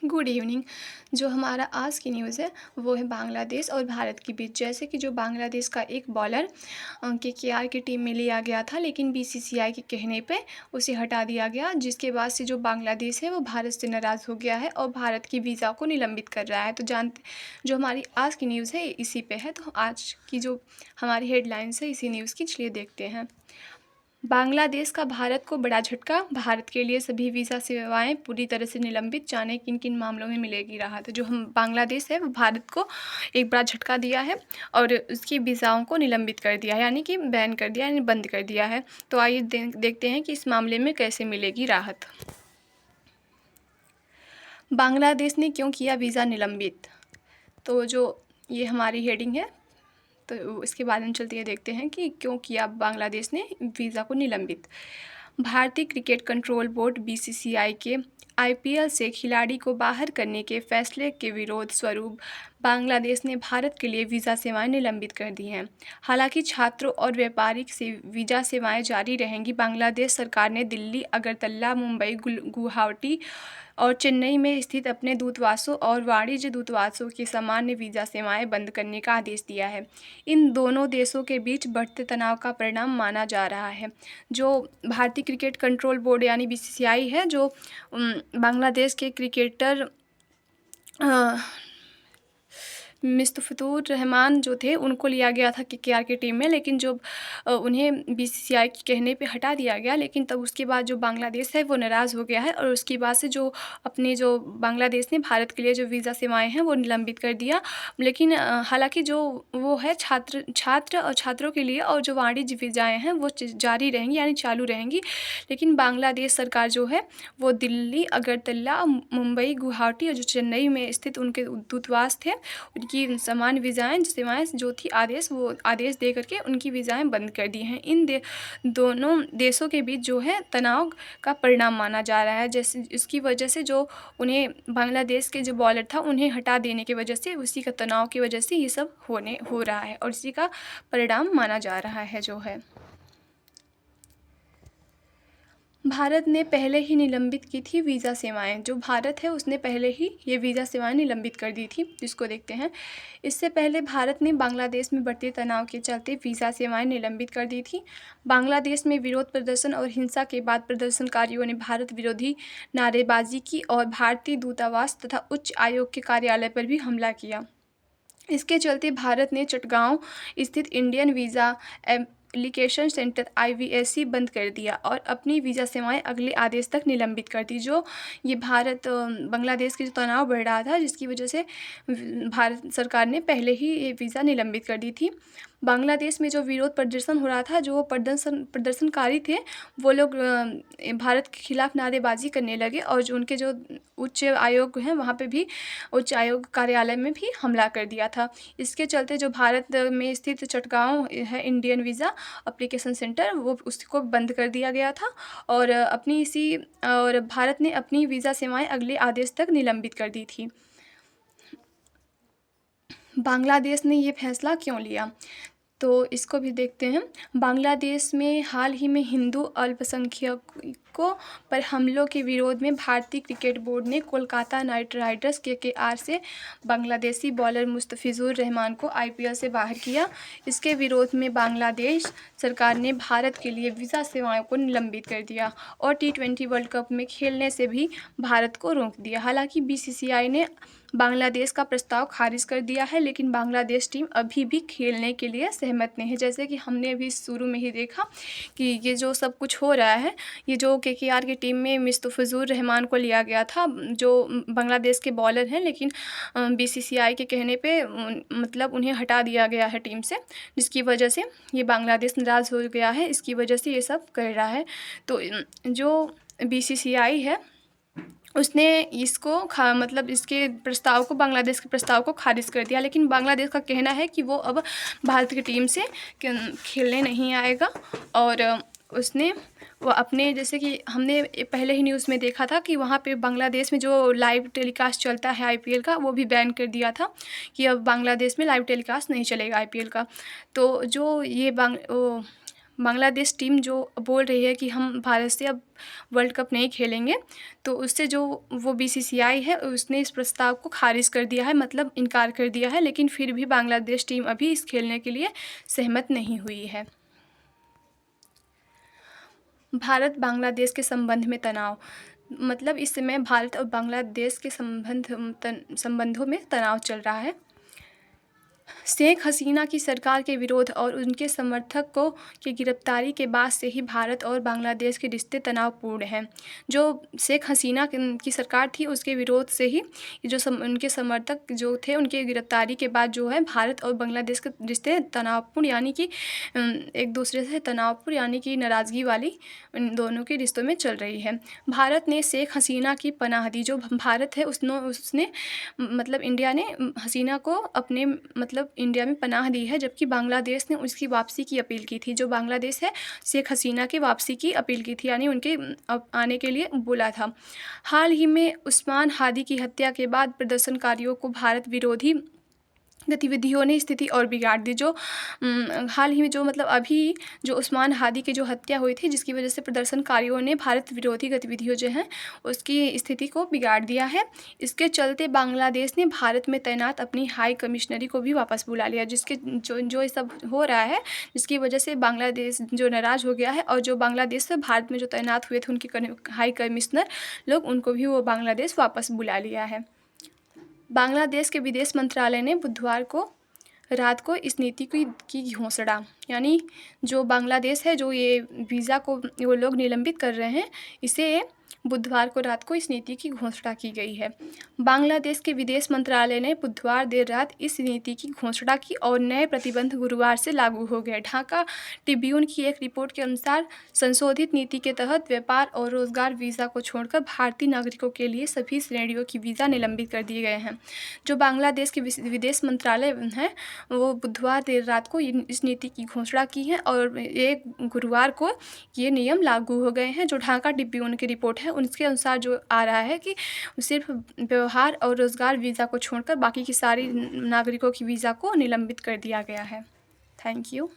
Good evening. जो हमारा आज की न्यूज़ है वो है बांग्लादेश और भारत के बीच। जैसे कि जो बांग्लादेश का एक बॉलर केकेआर की टीम में लिया गया था, लेकिन बीसीसीआई के कहने पे उसे हटा दिया गया, जिसके बाद से जो बांग्लादेश है वो भारत से नाराज़ हो गया है और भारत की वीज़ा को निलंबित कर रहा है। तो जानते जो हमारी आज की न्यूज़ है इसी पे है। तो आज की जो हमारी हेडलाइंस है इसी न्यूज़ की, चलिए देखते हैं। बांग्लादेश का भारत को बड़ा झटका। भारत के लिए सभी वीज़ा सेवाएं पूरी तरह से निलंबित। जाने किन किन मामलों में मिलेगी राहत। जो हम बांग्लादेश है वो भारत को एक बड़ा झटका दिया है और उसकी वीज़ाओं को निलंबित कर दिया है, यानी कि बैन कर दिया, यानी बंद कर दिया है। तो आइए देखते हैं कि इस मामले में कैसे मिलेगी राहत। बांग्लादेश ने क्यों किया वीज़ा निलंबित। तो जो ये हमारी हेडिंग है, तो इसके बारे में चलते हैं, देखते हैं कि क्यों किया बांग्लादेश ने वीज़ा को निलंबित। भारतीय क्रिकेट कंट्रोल बोर्ड बीसीसीआई के आईपीएल से खिलाड़ी को बाहर करने के फैसले के विरोध स्वरूप बांग्लादेश ने भारत के लिए वीज़ा सेवाएं निलंबित कर दी हैं। हालांकि छात्रों और व्यापारिक से वीज़ा सेवाएं जारी रहेंगी। बांग्लादेश सरकार ने दिल्ली, अगरतला, मुंबई, गुवाहाटी और चेन्नई में स्थित अपने दूतावासों और वाणिज्य दूतावासों की सामान्य वीज़ा सेवाएं बंद करने का आदेश दिया है। इन दोनों देशों के बीच बढ़ते तनाव का परिणाम माना जा रहा है। जो भारतीय क्रिकेट कंट्रोल बोर्ड यानी बीसीसीआई है, जो बांग्लादेश के क्रिकेटर मुस्तफिजुर रहमान जो थे उनको लिया गया था केकेआर की टीम में, लेकिन जो उन्हें बीसीसीआई के कहने पे हटा दिया गया। लेकिन तब उसके बाद जो बांग्लादेश है वो नाराज़ हो गया है और उसके बाद से जो अपने जो बांग्लादेश ने भारत के लिए जो वीज़ा सेवाएं हैं वो निलंबित कर दिया। लेकिन हालांकि जो वो है छात्र और छात्रों के लिए और जो वाणिज्य वीज़ाएँ हैं वो जारी रहेंगी, यानी चालू रहेंगी। लेकिन बांग्लादेश सरकार जो है वो दिल्ली, अगरतला, मुंबई, गुवाहाटी और जो चेन्नई में स्थित उनके दूतावास थे उनकी समान वीज़ाएँ सेवाएँ जो थी वो आदेश दे करके उनकी वीज़ाएँ बंद कर दी हैं। दोनों देशों के बीच जो है तनाव का परिणाम माना जा रहा है। जैसे इसकी वजह से जो उन्हें बांग्लादेश के जो बॉलर था उन्हें हटा देने की वजह से, उसी का तनाव की वजह से ये सब हो रहा है और इसी का परिणाम माना जा रहा है जो है। भारत ने पहले ही निलंबित की थी वीज़ा सेवाएं। जो भारत है उसने पहले ही ये वीज़ा सेवाएं निलंबित कर दी थी, जिसको देखते हैं। इससे पहले भारत ने बांग्लादेश में बढ़ते तनाव के चलते वीज़ा सेवाएं निलंबित कर दी थी। बांग्लादेश में विरोध प्रदर्शन और हिंसा के बाद प्रदर्शनकारियों ने भारत विरोधी नारेबाजी की और भारतीय दूतावास तथा उच्च आयोग के कार्यालय पर भी हमला किया। इसके चलते भारत ने चटगांव स्थित इंडियन वीज़ा एप्लीकेशन सेंटर आईवीएसी बंद कर दिया और अपनी वीज़ा सेवाएं अगले आदेश तक निलंबित कर दी। जो ये बांग्लादेश के जो तनाव बढ़ रहा था, जिसकी वजह से भारत सरकार ने पहले ही ये वीज़ा निलंबित कर दी थी। बांग्लादेश में जो विरोध प्रदर्शन हो रहा था, जो प्रदर्शनकारी थे वो लोग भारत के खिलाफ नारेबाजी करने लगे और जो उनके जो उच्च आयोग हैं वहाँ पे भी, उच्च आयोग कार्यालय में भी हमला कर दिया था। इसके चलते जो भारत में स्थित चटगांव है इंडियन वीज़ा एप्लीकेशन सेंटर, वो उसको बंद कर दिया गया था और भारत ने अपनी वीज़ा सेवाएं अगले आदेश तक निलंबित कर दी थी। बांग्लादेश ने ये फैसला क्यों लिया, तो इसको भी देखते हैं। बांग्लादेश में हाल ही में हिंदू अल्पसंख्यकों पर हमलों के विरोध में भारतीय क्रिकेट बोर्ड ने कोलकाता नाइट राइडर्स केकेआर से बांग्लादेशी बॉलर मुस्तफिजुर रहमान को आईपीएल से बाहर किया। इसके विरोध में बांग्लादेश सरकार ने भारत के लिए वीज़ा सेवाओं को निलंबित कर दिया और T20 वर्ल्ड कप में खेलने से भी भारत को रोक दिया। हालांकि बीसीसीआई ने बांग्लादेश का प्रस्ताव खारिज कर दिया है, लेकिन बांग्लादेश टीम अभी भी खेलने के लिए सहमत नहीं है। जैसे कि हमने अभी शुरू में ही देखा कि ये जो सब कुछ हो रहा है, ये जो केकेआर की टीम में मुस्तफिजुर रहमान को लिया गया था जो बांग्लादेश के बॉलर हैं, लेकिन बीसीसीआई के कहने पे मतलब उन्हें हटा दिया गया है टीम से, जिसकी वजह से ये बांग्लादेश नाराज़ हो गया है। इसकी वजह से ये सब कर रहा है। तो जो बीसीसीआई है उसने इसको मतलब इसके प्रस्ताव को, बांग्लादेश के प्रस्ताव को खारिज कर दिया। लेकिन बांग्लादेश का कहना है कि वो अब भारत की टीम से खेलने नहीं आएगा और वो अपने, जैसे कि हमने पहले ही न्यूज़ में देखा था कि वहाँ पे बांग्लादेश में जो लाइव टेलीकास्ट चलता है आईपीएल का, वो भी बैन कर दिया था कि अब बांग्लादेश में लाइव टेलीकास्ट नहीं चलेगा आईपीएल का। तो जो ये बांग्लादेश टीम जो बोल रही है कि हम भारत से अब वर्ल्ड कप नहीं खेलेंगे, तो उससे जो वो बीसीसीआई है उसने इस प्रस्ताव को खारिज कर दिया है, मतलब इनकार कर दिया है। लेकिन फिर भी बांग्लादेश टीम अभी इस खेलने के लिए सहमत नहीं हुई है। भारत बांग्लादेश के संबंध में तनाव, मतलब इस समय भारत और बांग्लादेश के संबंधों में तनाव चल रहा है। शेख हसीना की सरकार के विरोध और उनके समर्थकों की गिरफ्तारी के बाद से ही भारत और बांग्लादेश के रिश्ते तनावपूर्ण हैं। जो शेख हसीना की सरकार थी उसके विरोध से ही जो उनके समर्थक जो थे उनके गिरफ्तारी के बाद जो है भारत और बांग्लादेश के रिश्ते तनावपूर्ण यानी कि एक दूसरे से तनावपूर्ण यानी कि नाराज़गी वाली इन दोनों के रिश्तों में चल रही है। भारत ने शेख हसीना की पनाह दी। जो भारत है उसने मतलब इंडिया ने हसीना को अपने मतलब इंडिया में पनाह दी है, जबकि बांग्लादेश ने उसकी वापसी की अपील की थी। जो बांग्लादेश है शेख हसीना की वापसी की अपील की थी, यानी उनके आने के लिए बोला था। हाल ही में उस्मान हादी की हत्या के बाद प्रदर्शनकारियों को भारत विरोधी गतिविधियों ने स्थिति और बिगाड़ दी। जो हाल ही में जो मतलब अभी जो उस्मान हादी की जो हत्या हुई थी, जिसकी वजह से प्रदर्शनकारियों ने भारत विरोधी गतिविधियों जो हैं उसकी स्थिति को बिगाड़ दिया है। इसके चलते बांग्लादेश ने भारत में तैनात अपनी हाई कमिश्नरी को भी वापस बुला लिया, जिसके जो ये सब हो रहा है जिसकी वजह से बांग्लादेश जो नाराज़ हो गया है, और जो बांग्लादेश से भारत में जो तैनात हुए थे उनके हाई कमिश्नर लोग, उनको भी वो बांग्लादेश वापस बुला लिया है। बांग्लादेश के विदेश मंत्रालय ने बुधवार को रात को इस नीति की घोषणा, यानी जो बांग्लादेश है जो ये वीज़ा को वो लोग निलंबित कर रहे हैं, इसे बुधवार को रात को इस नीति की घोषणा की गई है। बांग्लादेश के विदेश मंत्रालय ने बुधवार देर रात इस नीति की घोषणा की और नए प्रतिबंध गुरुवार से लागू हो गए। ढाका ट्रिब्यून की एक रिपोर्ट के अनुसार संशोधित नीति के तहत व्यापार और रोजगार वीज़ा को छोड़कर भारतीय नागरिकों के लिए सभी श्रेणियों की वीज़ा निलंबित कर दिए गए हैं। जो बांग्लादेश के विदेश मंत्रालय है वो बुधवार देर रात को इस नीति की घोषणा की है और एक गुरुवार को ये नियम लागू हो गए हैं। जो ढाका ट्रिब्यून की रिपोर्ट है उनके अनुसार जो आ रहा है कि सिर्फ व्यवहार और रोज़गार वीज़ा को छोड़कर बाकी की सारी नागरिकों की वीज़ा को निलंबित कर दिया गया है। Thank you.